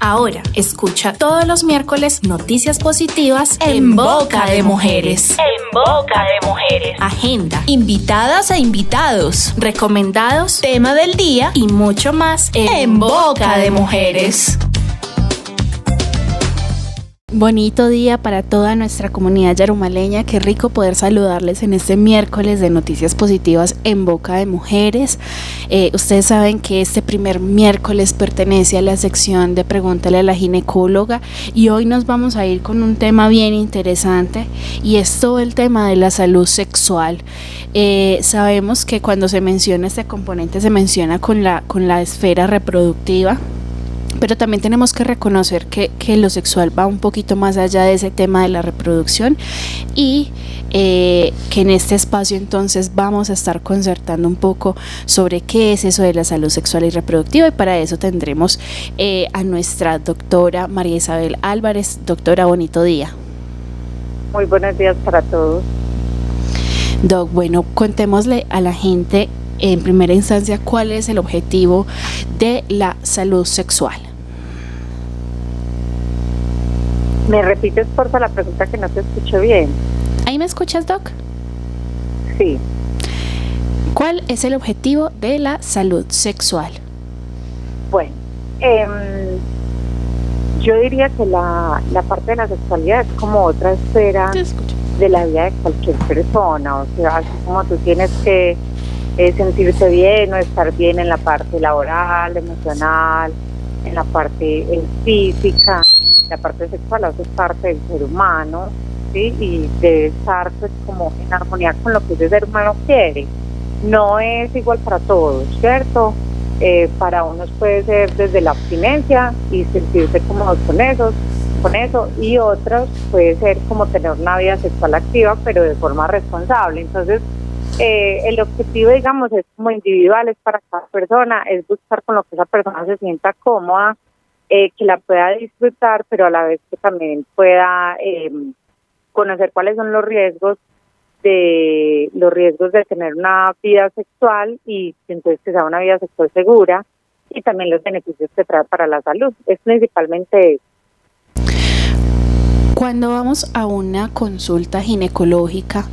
Ahora, escucha todos los miércoles noticias positivas en Boca de Mujeres. En Boca de Mujeres. Agenda, invitadas e invitados, recomendados, tema del día y mucho más en Boca de Mujeres. Bonito día para toda nuestra comunidad yarumaleña. Qué rico poder saludarles en este miércoles de noticias positivas en Boca de Mujeres. Ustedes saben que este primer miércoles pertenece a la sección de Pregúntale a la ginecóloga y hoy nos vamos a ir con un tema bien interesante y es todo el tema de la salud sexual. Sabemos que cuando se menciona este componente se menciona con la esfera reproductiva, pero también tenemos que reconocer que lo sexual va un poquito más allá de ese tema de la reproducción y que en este espacio entonces vamos a estar concertando un poco sobre qué es eso de la salud sexual y reproductiva, y para eso tendremos a nuestra doctora María Isabel Álvarez. Doctora, bonito día. Muy buenos días para todos. Doc, bueno, contémosle a la gente en primera instancia cuál es el objetivo de la salud sexual. ¿Me repites por favor la pregunta que no te escucho bien? ¿Ahí me escuchas, Doc? Sí. ¿Cuál es el objetivo de la salud sexual? Bueno, yo diría que la parte de la sexualidad es como otra esfera de la vida de cualquier persona. O sea, así como tú tienes que sentirse bien o estar bien en la parte laboral, emocional, en la parte física, la parte sexual hace parte del ser humano, ¿sí? Y debe estar pues como en armonía con lo que ese ser humano quiere. No es igual para todos, ¿cierto? Para unos puede ser desde la abstinencia y sentirse cómodos con eso, y otros puede ser como tener una vida sexual activa pero de forma responsable. Entonces el objetivo, digamos, es como individual, es para cada persona, es buscar con lo que esa persona se sienta cómoda, que la pueda disfrutar, pero a la vez que también pueda conocer cuáles son los riesgos de tener una vida sexual, y entonces que sea una vida sexual segura, y también los beneficios que trae para la salud. Es principalmente eso. Cuando vamos a una consulta ginecológica,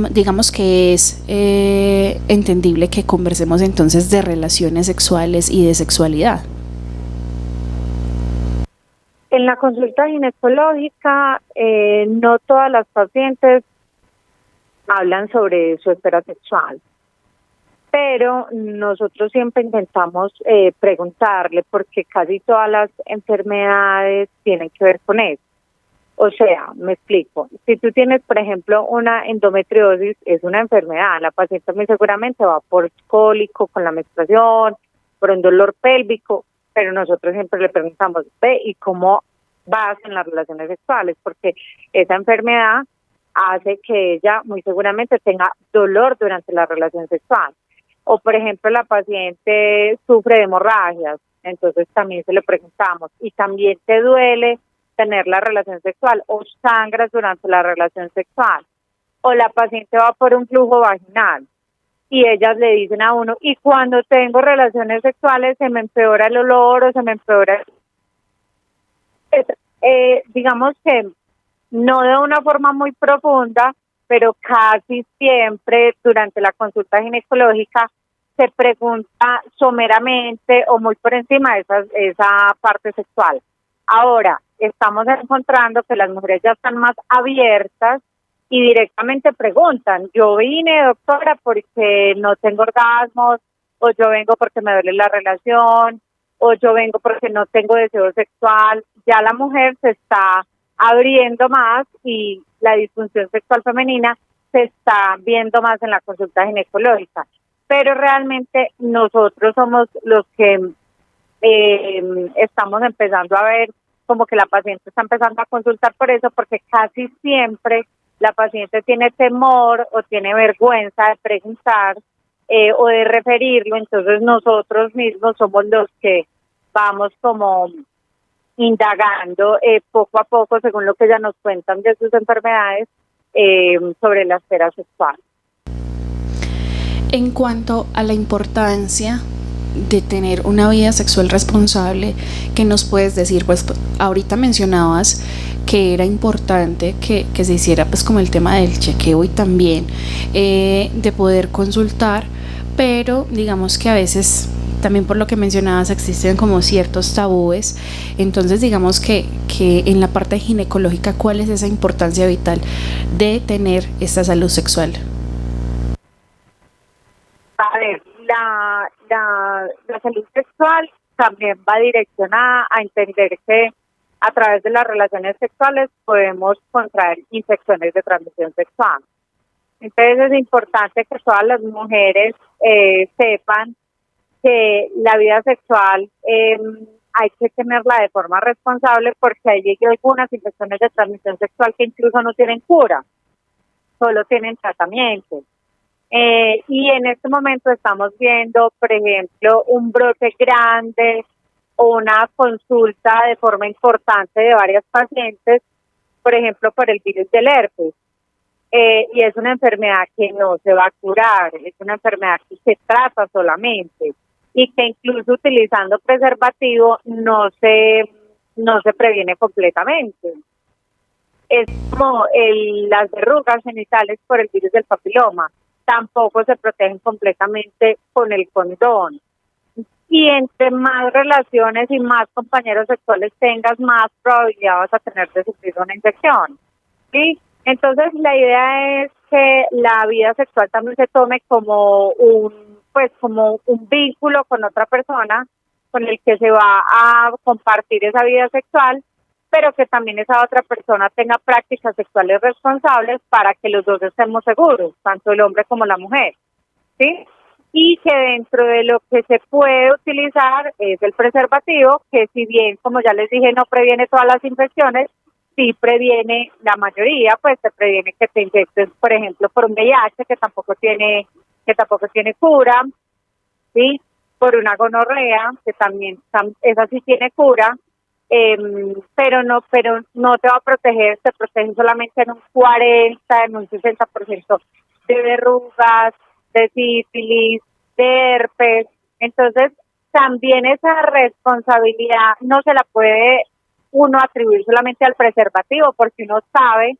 digamos que es entendible que conversemos entonces de relaciones sexuales y de sexualidad. En la consulta ginecológica, no todas las pacientes hablan sobre su esfera sexual, pero nosotros siempre intentamos preguntarle, porque casi todas las enfermedades tienen que ver con eso. O sea, me explico. Si tú tienes, por ejemplo, una endometriosis, es una enfermedad. La paciente muy seguramente va por cólico con la menstruación, por un dolor pélvico, pero nosotros siempre le preguntamos, ¿y cómo vas en las relaciones sexuales? Porque esa enfermedad hace que ella muy seguramente tenga dolor durante la relación sexual. O, por ejemplo, la paciente sufre de hemorragias, entonces también se le preguntamos, ¿y también te duele tener la relación sexual o sangras durante la relación sexual? O la paciente va por un flujo vaginal y ellas le dicen a uno, y cuando tengo relaciones sexuales se me empeora el olor o se me empeora digamos que no de una forma muy profunda, pero casi siempre durante la consulta ginecológica se pregunta someramente o muy por encima de esa parte sexual. Ahora, estamos encontrando que las mujeres ya están más abiertas y directamente preguntan, yo vine, doctora, porque no tengo orgasmos, o yo vengo porque me duele la relación, o yo vengo porque no tengo deseo sexual. Ya la mujer se está abriendo más y la disfunción sexual femenina se está viendo más en la consulta ginecológica. Pero realmente nosotros somos los que estamos empezando a ver como que la paciente está empezando a consultar por eso, porque casi siempre la paciente tiene temor o tiene vergüenza de preguntar o de referirlo. Entonces nosotros mismos somos los que vamos como indagando poco a poco, según lo que ya nos cuentan de sus enfermedades, sobre la esfera sexual. En cuanto a la importancia de tener una vida sexual responsable, ¿qué nos puedes decir? Pues ahorita mencionabas que era importante que se hiciera pues como el tema del chequeo y también de poder consultar, pero digamos que a veces también por lo que mencionabas existen como ciertos tabúes. Entonces digamos que en la parte ginecológica, ¿cuál es esa importancia vital de tener esta salud sexual? A ver, la salud sexual también va direccionada a entender que a través de las relaciones sexuales podemos contraer infecciones de transmisión sexual. Entonces es importante que todas las mujeres sepan que la vida sexual hay que tenerla de forma responsable, porque hay algunas infecciones de transmisión sexual que incluso no tienen cura, solo tienen tratamiento. Y en este momento estamos viendo, por ejemplo, un brote grande o una consulta de forma importante de varias pacientes, por ejemplo, por el virus del herpes. Y es una enfermedad que no se va a curar, es una enfermedad que se trata solamente y que incluso utilizando preservativo no se previene completamente. Es como las verrugas genitales por el virus del papiloma, tampoco se protegen completamente con el condón. Y entre más relaciones y más compañeros sexuales tengas, más probabilidad vas a tener de sufrir una infección, ¿sí? Entonces la idea es que la vida sexual también se tome como un vínculo con otra persona con el que se va a compartir esa vida sexual, pero que también esa otra persona tenga prácticas sexuales responsables para que los dos estemos seguros, tanto el hombre como la mujer, ¿sí? Y que dentro de lo que se puede utilizar es el preservativo, que si bien, como ya les dije, no previene todas las infecciones, sí previene la mayoría, pues te previene que te infectes, por ejemplo, por un VIH que tampoco tiene cura, ¿sí? Por una gonorrea, que también esa sí tiene cura, pero no te va a proteger, te protege solamente en un 40, en un 60% de verrugas, de sífilis, de herpes. Entonces, también esa responsabilidad no se la puede uno atribuir solamente al preservativo, porque uno sabe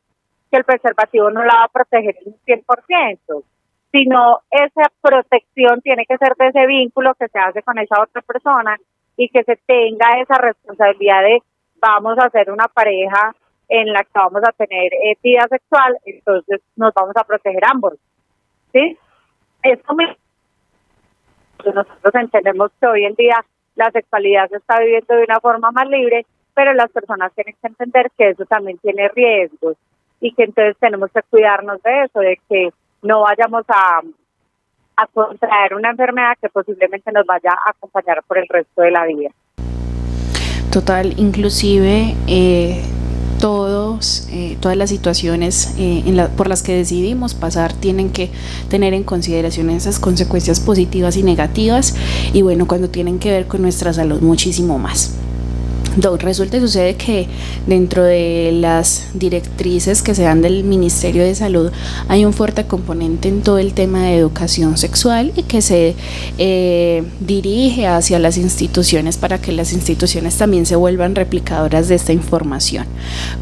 que el preservativo no la va a proteger en un 100%, sino esa protección tiene que ser de ese vínculo que se hace con esa otra persona y que se tenga esa responsabilidad de vamos a hacer una pareja en la que vamos a tener vida sexual, entonces nos vamos a proteger ambos, ¿sí? Esto nosotros entendemos que hoy en día la sexualidad se está viviendo de una forma más libre, pero las personas tienen que entender que eso también tiene riesgos y que entonces tenemos que cuidarnos de eso, de que no vayamos a contraer una enfermedad que posiblemente nos vaya a acompañar por el resto de la vida. Total, inclusive todas las situaciones por las que decidimos pasar tienen que tener en consideración esas consecuencias positivas y negativas, y bueno, cuando tienen que ver con nuestra salud muchísimo más. Resulta y sucede que dentro de las directrices que se dan del Ministerio de Salud hay un fuerte componente en todo el tema de educación sexual y que se dirige hacia las instituciones para que las instituciones también se vuelvan replicadoras de esta información.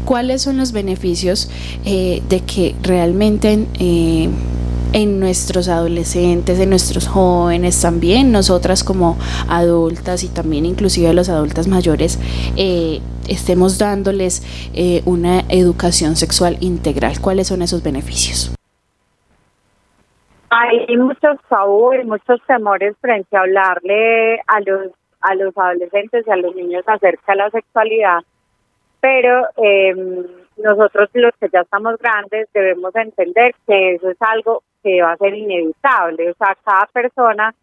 ¿Cuáles son los beneficios de que realmente en nuestros adolescentes, en nuestros jóvenes también, nosotras como adultas y también inclusive a los adultos mayores, estemos dándoles una educación sexual integral? ¿Cuáles son esos beneficios? Hay muchos tabúes, muchos temores frente a hablarle a los adolescentes y a los niños acerca de la sexualidad, pero nosotros los que ya estamos grandes debemos entender que eso es algo que va a ser inevitable. O sea, cada persona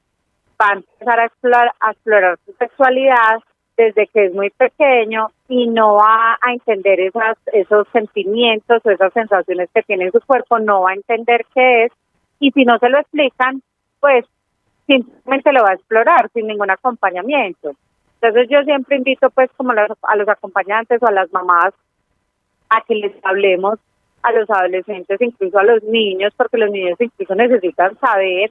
va a empezar a explorar su sexualidad desde que es muy pequeño y no va a entender esos sentimientos o esas sensaciones que tiene en su cuerpo, no va a entender qué es, y si no se lo explican, pues simplemente lo va a explorar sin ningún acompañamiento. Entonces yo siempre invito pues como a los acompañantes o a las mamás a que les hablemos a los adolescentes, incluso a los niños, porque los niños incluso necesitan saber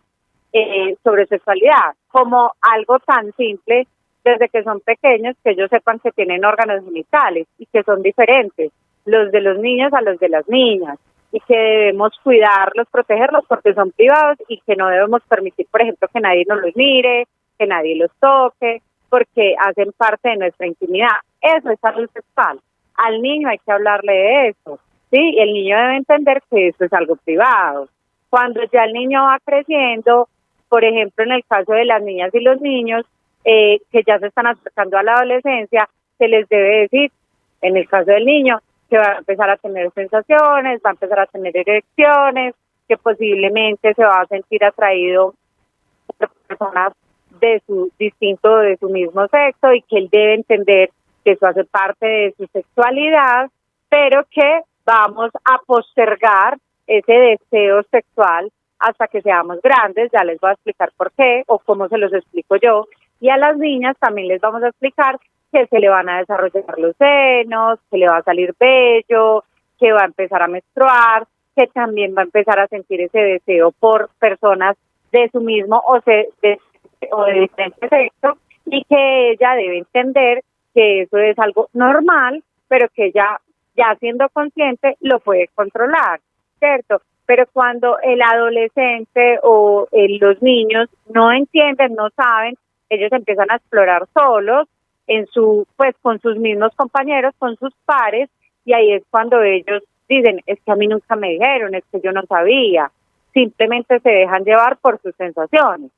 sobre sexualidad, como algo tan simple desde que son pequeños, que ellos sepan que tienen órganos genitales y que son diferentes, los de los niños a los de las niñas, y que debemos cuidarlos, protegerlos porque son privados y que no debemos permitir, por ejemplo, que nadie nos los mire, que nadie los toque, porque hacen parte de nuestra intimidad. Eso es salud sexual. Al niño hay que hablarle de eso, ¿sí? Y el niño debe entender que eso es algo privado. Cuando ya el niño va creciendo, por ejemplo, en el caso de las niñas y los niños, que ya se están acercando a la adolescencia, se les debe decir, en el caso del niño, que va a empezar a tener sensaciones, va a empezar a tener erecciones, que posiblemente se va a sentir atraído por personas de su distinto, de su mismo sexo, y que él debe entender que eso hace parte de su sexualidad, pero que vamos a postergar ese deseo sexual hasta que seamos grandes. Ya les voy a explicar por qué o cómo se los explico yo. Y a las niñas también les vamos a explicar que se le van a desarrollar los senos, que le va a salir vello, que va a empezar a menstruar, que también va a empezar a sentir ese deseo por personas de su mismo o de diferente sexo, y que ella debe entender que eso es algo normal, pero que ella, ya siendo consciente, lo puede controlar, ¿cierto? Pero cuando el adolescente o los niños no entienden, no saben, ellos empiezan a explorar solos con sus mismos compañeros, con sus pares, y ahí es cuando ellos dicen, es que a mí nunca me dijeron, es que yo no sabía, simplemente se dejan llevar por sus sensaciones.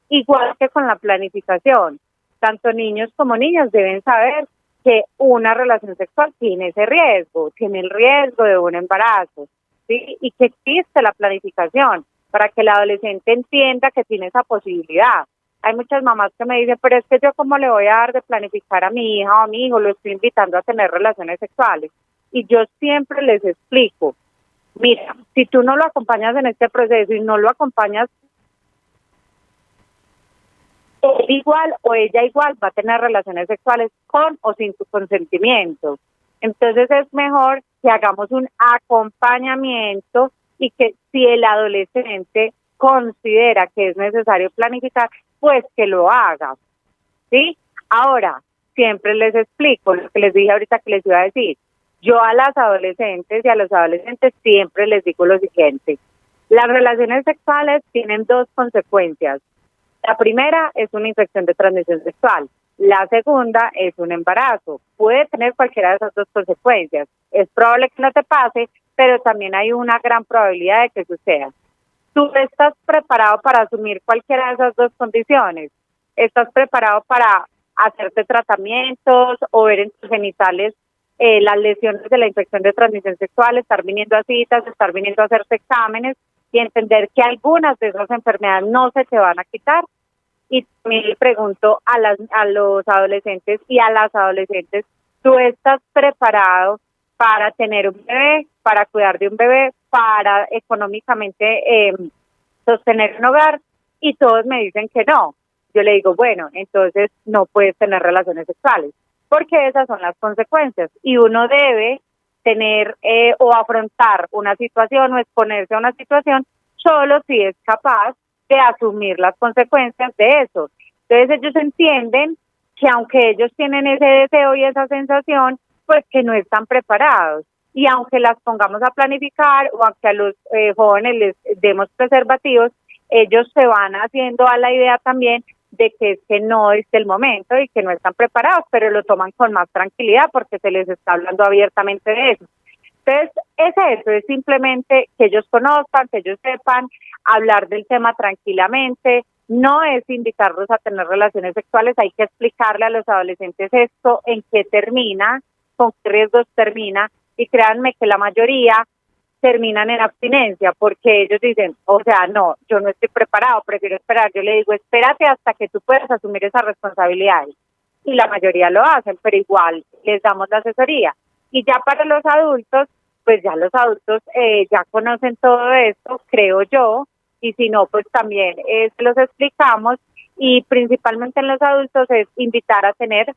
Igual que con la planificación, tanto niños como niñas deben saber que una relación sexual tiene ese riesgo, tiene el riesgo de un embarazo, ¿sí? Y que existe la planificación para que el adolescente entienda que tiene esa posibilidad. Hay muchas mamás que me dicen, pero es que yo cómo le voy a dar de planificar a mi hija o a mi hijo, lo estoy invitando a tener relaciones sexuales. Y yo siempre les explico, mira, si tú no lo acompañas en este proceso y no lo acompañas, él igual o ella igual va a tener relaciones sexuales con o sin tu consentimiento. Entonces es mejor que hagamos un acompañamiento y que si el adolescente considera que es necesario planificar, pues que lo haga, ¿sí? Ahora, siempre les explico lo que les dije ahorita que les iba a decir. Yo a las adolescentes y a los adolescentes siempre les digo lo siguiente: las relaciones sexuales tienen dos consecuencias. La primera es una infección de transmisión sexual. La segunda es un embarazo. Puede tener cualquiera de esas dos consecuencias. Es probable que no te pase, pero también hay una gran probabilidad de que suceda. ¿Tú estás preparado para asumir cualquiera de esas dos condiciones? ¿Estás preparado para hacerte tratamientos o ver en tus genitales las lesiones de la infección de transmisión sexual, estar viniendo a citas, estar viniendo a hacerse exámenes y entender que algunas de esas enfermedades no se te van a quitar? Y también le pregunto a los adolescentes y a las adolescentes, ¿tú estás preparado para tener un bebé, para cuidar de un bebé, para económicamente sostener un hogar? Y todos me dicen que no. Yo le digo, bueno, entonces no puedes tener relaciones sexuales, porque esas son las consecuencias. Y uno debe tener o afrontar una situación o exponerse a una situación solo si es capaz de asumir las consecuencias de eso. Entonces ellos entienden que aunque ellos tienen ese deseo y esa sensación, pues que no están preparados. Y aunque las pongamos a planificar o aunque a los jóvenes les demos preservativos, ellos se van haciendo a la idea también de que es que no es el momento y que no están preparados, pero lo toman con más tranquilidad porque se les está hablando abiertamente de eso. Entonces, eso es simplemente que ellos conozcan, que ellos sepan, hablar del tema tranquilamente. No es invitarlos a tener relaciones sexuales, hay que explicarle a los adolescentes esto, en qué termina, con qué riesgos termina, y créanme que la mayoría terminan en abstinencia, porque ellos dicen, o sea, no, yo no estoy preparado, prefiero esperar. Yo le digo, espérate hasta que tú puedas asumir esa responsabilidad. Y la mayoría lo hacen, pero igual les damos la asesoría. Y ya para los adultos, pues ya los adultos ya conocen todo esto, creo yo, y si no, pues también se los explicamos, y principalmente en los adultos es invitar a tener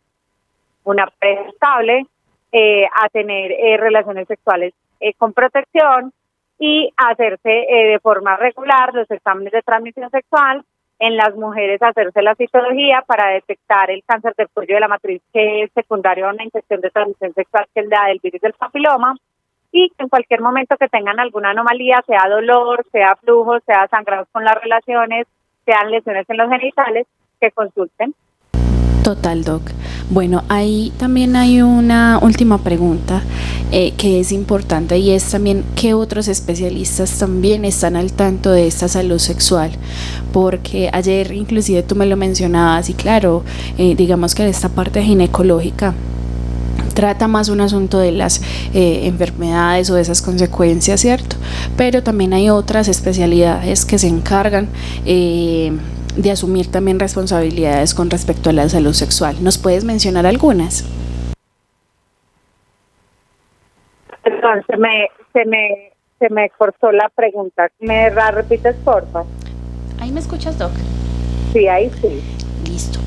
una pareja estable, a tener relaciones sexuales con protección, y hacerse de forma regular los exámenes de transmisión sexual. En las mujeres hacerse la citología para detectar el cáncer del cuello de la matriz, que es secundario a una infección de transmisión sexual, que es la del virus del papiloma, y en cualquier momento que tengan alguna anomalía, sea dolor, sea flujo, sea sangrados con las relaciones, sean lesiones en los genitales, que consulten. Total, Doc. Bueno, ahí también hay una última pregunta que es importante, y es también qué otros especialistas también están al tanto de esta salud sexual, porque ayer inclusive tú me lo mencionabas y claro, digamos que esta parte ginecológica trata más un asunto de las enfermedades o de esas consecuencias, ¿cierto? Pero también hay otras especialidades que se encargan de asumir también responsabilidades con respecto a la salud sexual. ¿Nos puedes mencionar algunas? Perdón, se me cortó la pregunta. ¿Me la repites, porfa? ¿Ahí me escuchas, Doc? Sí, ahí sí. Listo.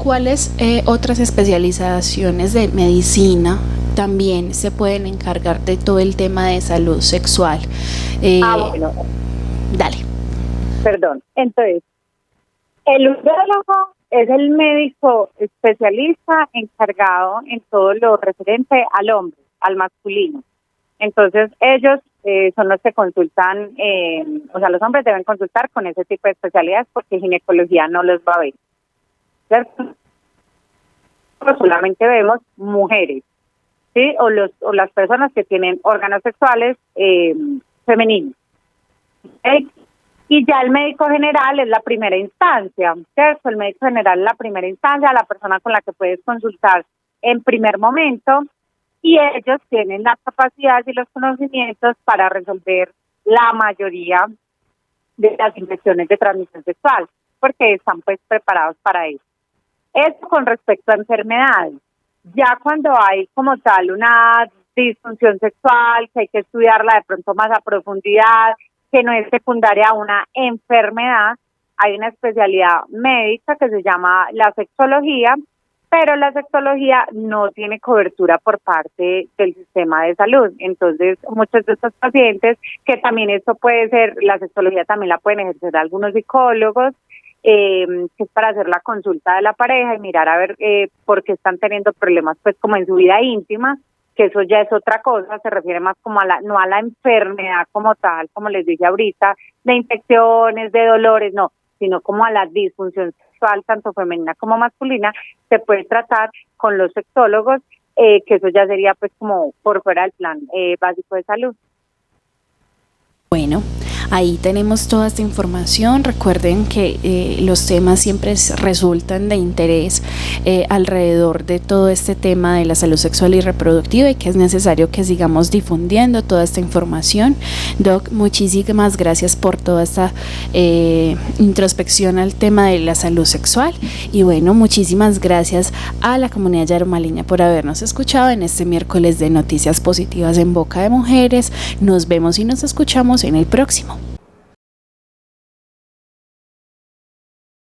¿Cuáles otras especializaciones de medicina también se pueden encargar de todo el tema de salud sexual? Bueno. Dale. Perdón. Entonces, el urólogo es el médico especialista encargado en todo lo referente al hombre, al masculino. Entonces, ellos son los que consultan, los hombres deben consultar con ese tipo de especialidades porque ginecología no los va a ver, ¿cierto? Pero solamente vemos mujeres, ¿sí? O las personas que tienen órganos sexuales femeninos. ¿Okay? Y ya el médico general es la primera instancia, ¿cierto? El médico general es la primera instancia, la persona con la que puedes consultar en primer momento, y ellos tienen la capacidad y los conocimientos para resolver la mayoría de las infecciones de transmisión sexual, porque están pues preparados para eso. Esto con respecto a enfermedades. Ya cuando hay como tal una disfunción sexual, que hay que estudiarla de pronto más a profundidad, que no es secundaria a una enfermedad, hay una especialidad médica que se llama la sexología, pero la sexología no tiene cobertura por parte del sistema de salud. Entonces, muchos de estos pacientes, que también esto puede ser, la sexología también la pueden ejercer algunos psicólogos, que es para hacer la consulta de la pareja y mirar a ver por qué están teniendo problemas pues como en su vida íntima, que eso ya es otra cosa, se refiere más como no a la enfermedad como tal, como les dije ahorita, de infecciones, de dolores, no, sino como a la disfunción sexual, tanto femenina como masculina, se puede tratar con los sexólogos, que eso ya sería pues como por fuera del plan básico de salud. Bueno, ahí tenemos toda esta información. Recuerden que los temas siempre resultan de interés alrededor de todo este tema de la salud sexual y reproductiva, y que es necesario que sigamos difundiendo toda esta información. Doc, muchísimas gracias por toda esta introspección al tema de la salud sexual, y bueno, muchísimas gracias a la comunidad yarumaleña por habernos escuchado en este miércoles de Noticias Positivas en Boca de Mujeres. Nos vemos y nos escuchamos en el próximo.